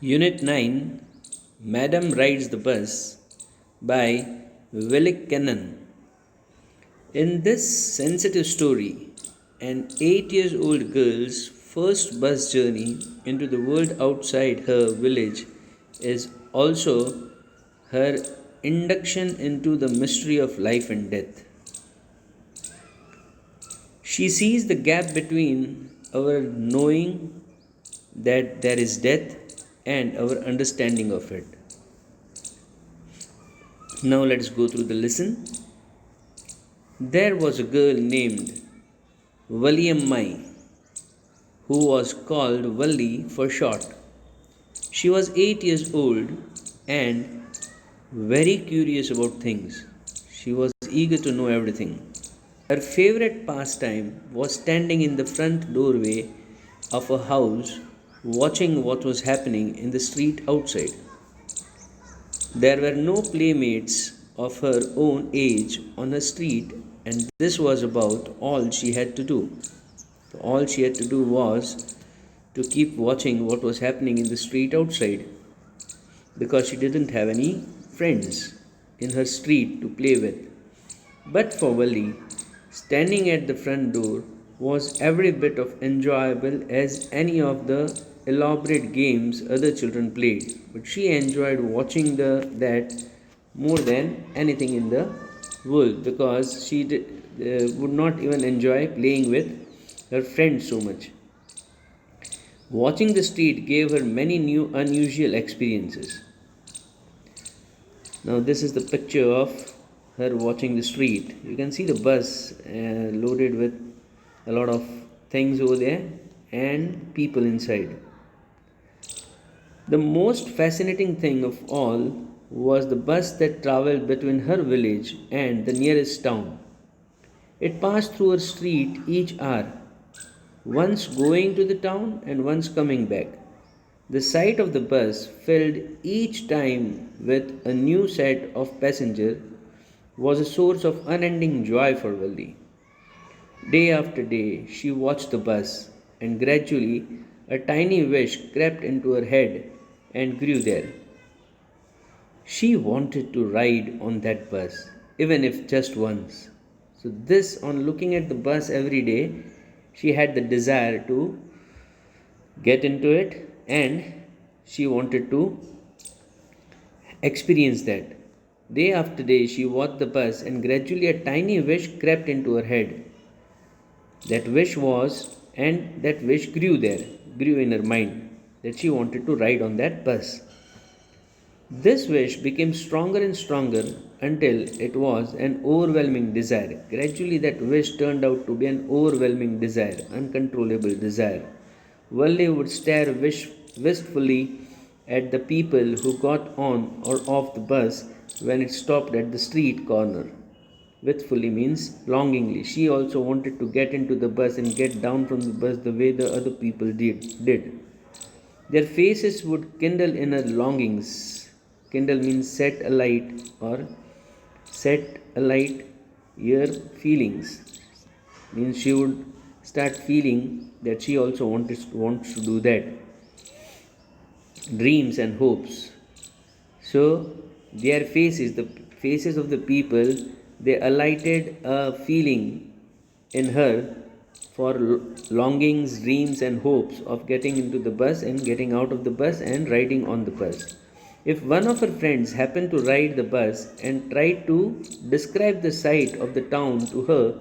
Unit 9 Madam Rides the Bus by Willick Cannon. In this sensitive story, an 8 years old girl's first bus journey into the world outside her village is also her induction into the mystery of life and death. She sees the gap between our knowing that there is death and our understanding of it. Now let's go through the lesson. There was a girl named Mai, who was called Valli for short. She was 8 years old and very curious about things. She was eager to know everything. Her favorite pastime was standing in the front doorway of a house watching what was happening in the street outside. There were no playmates of her own age on her street, and this was about all she had to do. All she had to do was to keep watching what was happening in the street outside because she didn't have any friends in her street to play with. But for Valli, standing at the front door was every bit of enjoyable as any of the elaborate games other children played. But she enjoyed watching that more than anything in the world because would not even enjoy playing with her friends so much. Watching the street gave her many new unusual experiences. Now this is the picture of her watching the street. You can see the bus loaded with a lot of things over there and people inside. The most fascinating thing of all was the bus that traveled between her village and the nearest town. It passed through her street each hour, once going to the town and once coming back. The sight of the bus, filled each time with a new set of passengers, was a source of unending joy for Valli. Day after day, she watched the bus, and gradually a tiny wish crept into her head and grew there. She wanted to ride on that bus, even if just once. So, this, on looking at the bus every day, she had the desire to get into it and she wanted to experience that. Day after day, she watched the bus, and gradually a tiny wish crept into her head. That wish grew there, grew in her mind, that she wanted to ride on that bus. This wish became stronger and stronger until it was an overwhelming desire. Gradually, that wish turned out to be an overwhelming desire, uncontrollable desire. Valli would stare wistfully at the people who got on or off the bus when it stopped at the street corner. Wistfully means longingly. She also wanted to get into the bus and get down from the bus the way the other people did. Their faces would kindle in her longings. Kindle means set alight or set alight your feelings. Means she would start feeling that she also wants to do that. Dreams and hopes. So their faces, the faces of the people, they alighted a feeling in her for longings, dreams, and hopes of getting into the bus and getting out of the bus and riding on the bus. If one of her friends happened to ride the bus and tried to describe the sight of the town to her,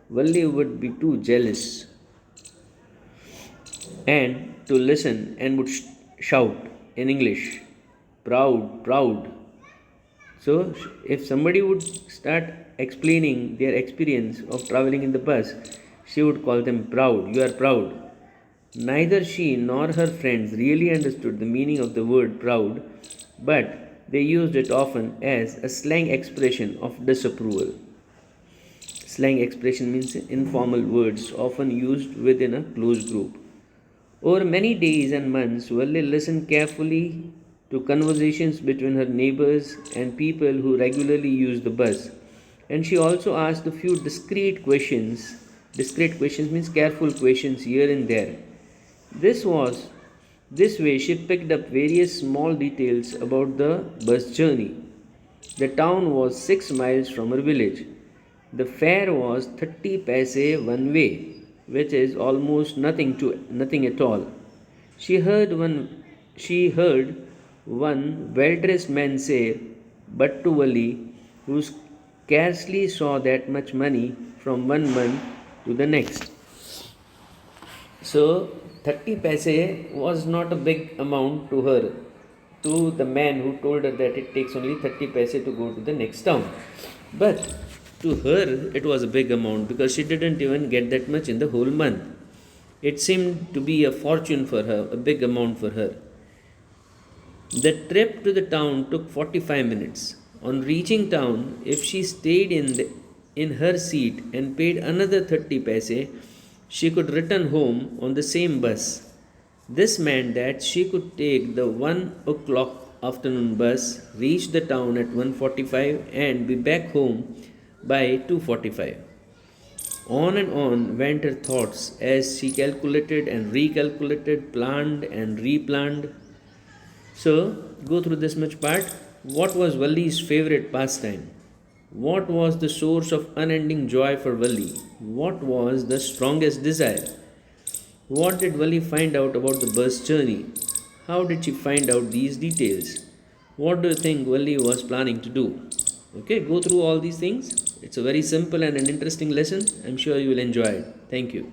Valli would be too jealous and to listen and would shout in English, proud, proud. So, if somebody would start explaining their experience of traveling in the bus, she would call them proud. You are proud. Neither she nor her friends really understood the meaning of the word proud, but they used it often as a slang expression of disapproval. Slang expression means informal words often used within a close group. Over many days and months, Valli listened carefully to conversations between her neighbors and people who regularly used the bus. And she also asked a few discreet questions. Discreet questions means careful questions here and there. This was This way, she picked up various small details about the bus journey. The town was 6 miles from her village. The fare was 30 paise one way, which is almost nothing at all. She heard one well-dressed man say, but to Wali, who scarcely saw that much money from one month to the next. So 30 paise was not a big amount to her, to the man who told her that it takes only 30 paise to go to the next town. But to her, it was a big amount because she didn't even get that much in the whole month. It seemed to be a fortune for her, a big amount for her. The trip to the town took 45 minutes. On reaching town, if she stayed in her seat and paid another 30 paise, she could return home on the same bus. This meant that she could take the 1 o'clock afternoon bus, reach the town at 1:45 and be back home by 2:45. On and on went her thoughts as she calculated and recalculated, planned and replanned. So, go through this much part. What was Valli's favorite pastime? What was the source of unending joy for Valli? What was the strongest desire? What did Valli find out about the bus journey? How did she find out these details? What do you think Valli was planning to do? Okay, go through all these things. It's a very simple and an interesting lesson. I'm sure you will enjoy it. Thank you.